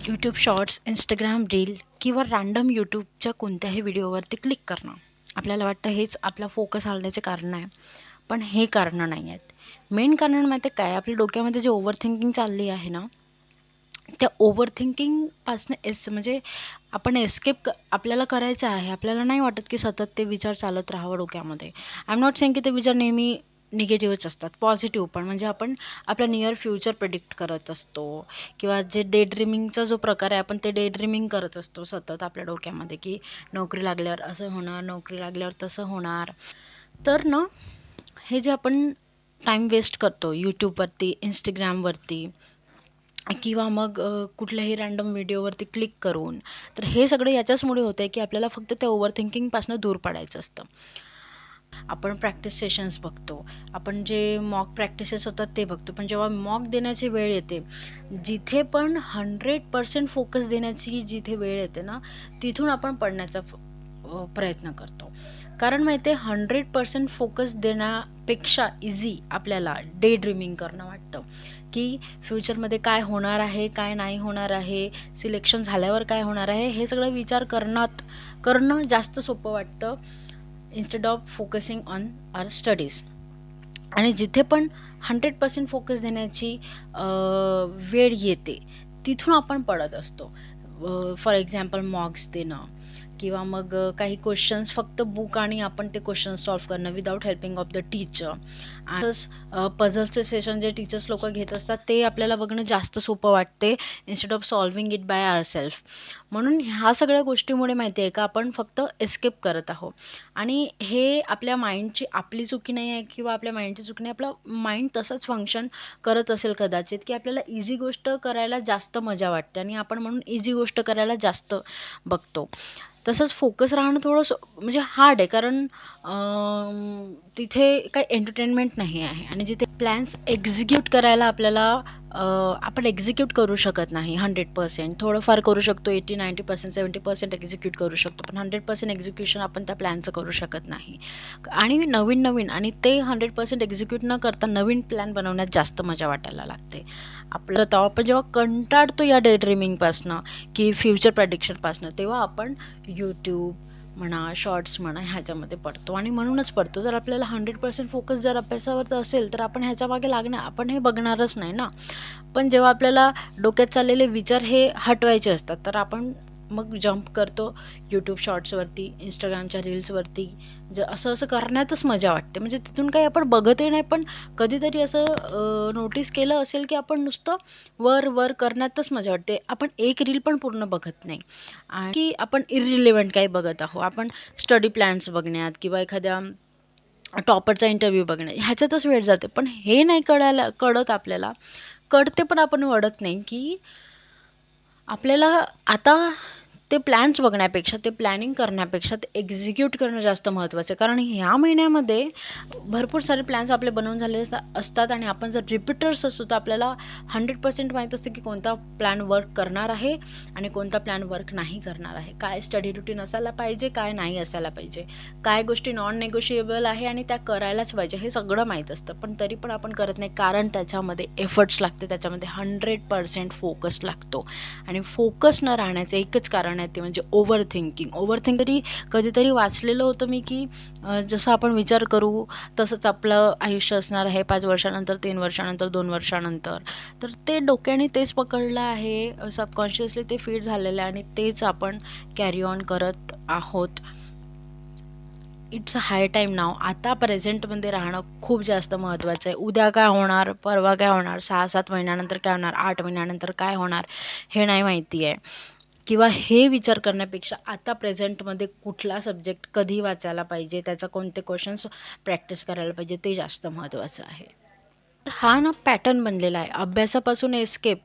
YouTube shorts, Instagram reel किंवा random यूट्यूबच्या कोणत्याही व्हिडिओवरती क्लिक करणं. आपल्याला वाटतं हेच आपला फोकस हलण्याचे कारण आहे, पण हे कारणं नाही आहेत. मेन कारण माहिती आहे काय? आपल्या डोक्यामध्ये जे ओव्हर थिंकिंग चालली आहे ना, त्या ओव्हर थिंकिंगपासून म्हणजे आपण आपल्याला करायचं आहे. आपल्याला नाही वाटत की सतत ते विचार चालत राहावं डोक्यामध्ये. आय एम नॉट सेइंग की ते विचार नेहमी निगेटिव्हच असतात, पॉझिटिव्ह पण. म्हणजे आपण आपलं नियर फ्युचर प्रेडिक्ट करत असतो किंवा जे डे ड्रीमिंगचा जो प्रकार आहे, आपण ते डे ड्रीमिंग करत असतो सतत आपल्या डोक्यामध्ये, की नोकरी लागल्यावर असं होणार, नोकरी लागल्यावर तसं होणार. तर ना, हे जे आपण टाईम वेस्ट करतो यूट्यूबवरती, इंस्टाग्रामवरती किंवा मग कुठल्याही रँडम व्हिडिओवरती क्लिक करून, तर हे सगळं याच्याचमुळे होतं आहे की आपल्याला फक्त त्या ओव्हर थिंकिंगपासून दूर पडायचं असतं. आपण प्रॅक्टिस सेशन्स बघतो, आपण जे मॉक प्रॅक्टिसेस होतात ते बघतो, पण जेव्हा मॉक देण्याची वेळ येते, जिथे पण 100% फोकस देण्याची जिथे वेळ येते ना, तिथून आपण पडण्याचा प्रयत्न करतो. कारण माहिती आहे, 100% फोकस देण्यापेक्षा इझी आपल्याला डे ड्रीमिंग करणं वाटतं, की फ्युचरमध्ये काय होणार आहे, काय नाही होणार आहे, सिलेक्शन झाल्यावर काय होणार आहे, हे सगळं विचार करणं जास्त सोपं वाटतं instead of focusing on our studies. आणि जिथे पण 100% फोकस देण्याची वेळ येते, तिथून आपण पडत असतो. फॉर एक्झाम्पल मॉक्स देणं किंवा मग काही क्वेश्चन्स फक्त बुक आणि आपण ते क्वेश्चन्स सॉल्व्ह करणं without helping of the teacher. आणि पझल्सचे सेशन जे टीचर्स लोकं घेत असतात, ते आपल्याला बघणं जास्त सोपं वाटते instead of solving it by ourself. म्हणून ह्या सगळ्या गोष्टीमुळे माहिती आहे का, आपण फक्त एस्केप करत आहोत. आणि हे आपल्या माइंडची आपली चुकी नाही आहे किंवा आपल्या माइंडची चुकी नाही. आपला माइंड तसंच फंक्शन करत असेल कदाचित, की आपल्याला इझी गोष्ट करायला जास्त मजा वाटते आणि आपण म्हणून इझी गोष्ट करायला जास्त बघतो. तसंच फोकस राहणं थोडंसं म्हणजे हार्ड आहे, कारण तिथे काही एंटरटेनमेंट नाही आहे आणि जिथे प्लॅन्स एक्झिक्यूट करायला आपल्याला आपण एक्झिक्यूट करू शकत नाही 100%. थोडंफार करू शकतो, 80-90%, 70% एक्झिक्यूट करू शकतो, पण 100% एक्झिक्युशन आपण त्या प्लॅनचं करू शकत नाही. आणि नवीन आणि ते 100% एक्झिक्यूट न करता नवीन प्लॅन बनवण्यात जास्त मजा वाटायला लागते. तेव्हा आपण जेव्हा कंटाळतो या डे ड्रीमिंगपासनं की फ्युचर प्रेडिक्शनपासनं, तेव्हा आपण यूट्यूब म्हणा, शॉर्ट्स म्हणा, ह्याच्यामध्ये पडतो. आणि म्हणूनच पडतो, जर आपल्याला 100% फोकस जर अभ्यासावर असेल, तर आपण ह्याच्या मागे आपण हे बघणारच नाही ना. पण जेव्हा आपल्याला डोक्यात चाललेले विचार हे हटवायचे असतात, तर आपण मग जंप करतो यूट्यूब शॉर्ट्सवरती, इंस्टाग्रामच्या रील्सवरती. असं करण्यातच मजा वाटते. म्हणजे तिथून काही आपण बघतही नाही, पण कधीतरी असं नोटीस केलं असेल की आपण नुसतं वर करण्यातच मजा वाटते. आपण एक रील पण पूर्ण बघत नाही आणि की आपण इर्रिलेव्हंट काही बघत आहोत. आपण स्टडी प्लॅन्स बघण्यात किंवा एखाद्या टॉपरचा इंटरव्ह्यू बघण्यात ह्याच्यातच वेळ जाते. पण हे नाही कळत आपल्याला. कळते पण आपण वळत नाही, की आपल्याला आता ते प्लॅन्स बघण्यापेक्षा, ते प्लॅनिंग करण्यापेक्षा ते एक्झिक्यूट करणं जास्त महत्त्वाचं आहे. कारण ह्या महिन्यामध्ये भरपूर सारे प्लॅन्स आपले बनवून झालेले असतात आणि आपण जर रिपीटर्स असतो, तर आपल्याला 100% माहीत असतं की कोणता प्लॅन वर्क करणार आहे आणि कोणता प्लॅन वर्क नाही करणार आहे. काय स्टडी रुटीन असायला पाहिजे, काय नाही असायला पाहिजे, काय गोष्टी नॉन नेगोशिएबल आहे आणि त्या करायलाच पाहिजे, हे सगळं माहीत असतं. पण तरी पण आपण करत नाही, कारण त्याच्यामध्ये एफर्ट्स लागते, त्याच्यामध्ये 100% फोकस लागतो. आणि फोकस न राहण्याचं एकच कारण आहे, ते म्हणजे ओव्हर थिंकिंग. कधीतरी वाचलेलं होतं मी, की जसं आपण विचार करू तसंच आपलं आयुष्य असणार आहे 5 वर्षानंतर, 3 वर्षानंतर, 2 वर्षानंतर. तर ते डोक्याने तेच पकडलं आहे, सबकॉन्शियसली ते फीड झालेलं आहे आणि तेच आपण कॅरी ऑन करत आहोत. इट्स अ हाय टाईम नाव. आता प्रेझेंटमध्ये राहणं खूप जास्त महत्त्वाचं आहे. उद्या काय होणार, परवा काय होणार, 6-7 महिन्यानंतर काय होणार, 8 महिन्यानंतर काय होणार, हे नाही माहिती आहे. किंवा हे विचार करण्यापेक्षा आता प्रेझेंटमध्ये कुठला सब्जेक्ट कधी वाचायला पाहिजे, त्याचा कोणते क्वेश्चन्स प्रॅक्टिस करायला पाहिजे, ते जास्त महत्त्वाचं आहे. हा ना पॅटर्न बनलेला आहे. अभ्यासापासून एस्केप.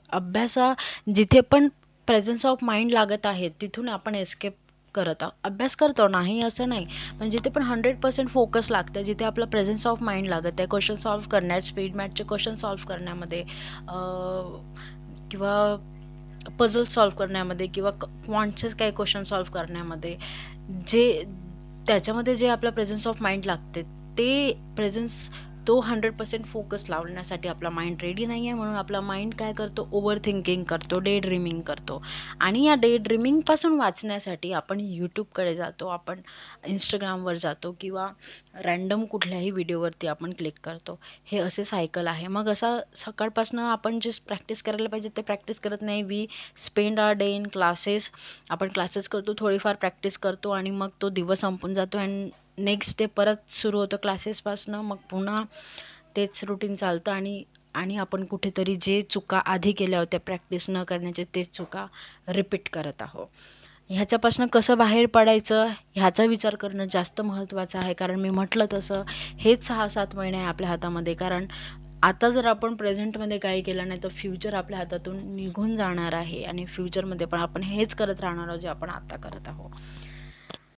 जिथे पण प्रेझन्स ऑफ माइंड लागत आहे, तिथून आपण एस्केप करत आहोत. अभ्यास करतो, नाही असं नाही. पण जिथे पण 100% फोकस लागतं, जिथे आपलं प्रेझन्स ऑफ माइंड लागत आहे, क्वेश्चन सॉल्व्ह करण्यात, स्पीड मॅथचे क्वेश्चन सॉल्व्ह करण्यामध्ये किंवा पझल सॉल्व्ह करण्यामध्ये किंवा क्वांटचेच काही क्वेश्चन सॉल्व्ह करण्यामध्ये, जे त्याच्यामध्ये जे आपलं प्रेझन्स ऑफ माइंड लागते, ते प्रेझन्स तो 100% फोकस लावण्यासाठी आपला माइंड रेडी नाही आहे, म्हणून आपला माइंड काय करतो, ओव्हर थिंकिंग करतो, डे ड्रीमिंग करतो. आणि या डे ड्रीमिंगपासून वाचण्यासाठी आपण यूट्यूबकडे जातो, आपण इंस्टाग्रामवर जातो किंवा रँडम कुठल्याही व्हिडिओवरती आपण क्लिक करतो. हे असे सायकल आहे. मग असं सकाळपासनं आपण जे प्रॅक्टिस करायला पाहिजे ते प्रॅक्टिस करत नाही. We spend our day in classes. आपण क्लासेस करतो, थोडीफार प्रॅक्टिस करतो आणि मग तो दिवस संपून जातो अँड नेक्स्ट डे परत सुरू होतं क्लासेसपासनं. मग पुन्हा तेच रुटीन चालतं आणि आणि आपण कुठेतरी जे चुका आधी केल्या होत्या प्रॅक्टिस न करण्याचे, तेच चुका रिपीट करत आहोत. ह्याच्यापासून कसं बाहेर पडायचं ह्याचा विचार करणं जास्त महत्त्वाचं आहे. कारण मी म्हटलं तसं हेच 6-7 महिने आहे आपल्या हातामध्ये. कारण आता जर आपण प्रेझेंटमध्ये काही केलं नाही तर फ्युचर आपल्या हातातून निघून जाणार आहे आणि फ्युचरमध्ये पण आपण हेच करत राहणार आहोत जे आपण आता करत आहोत.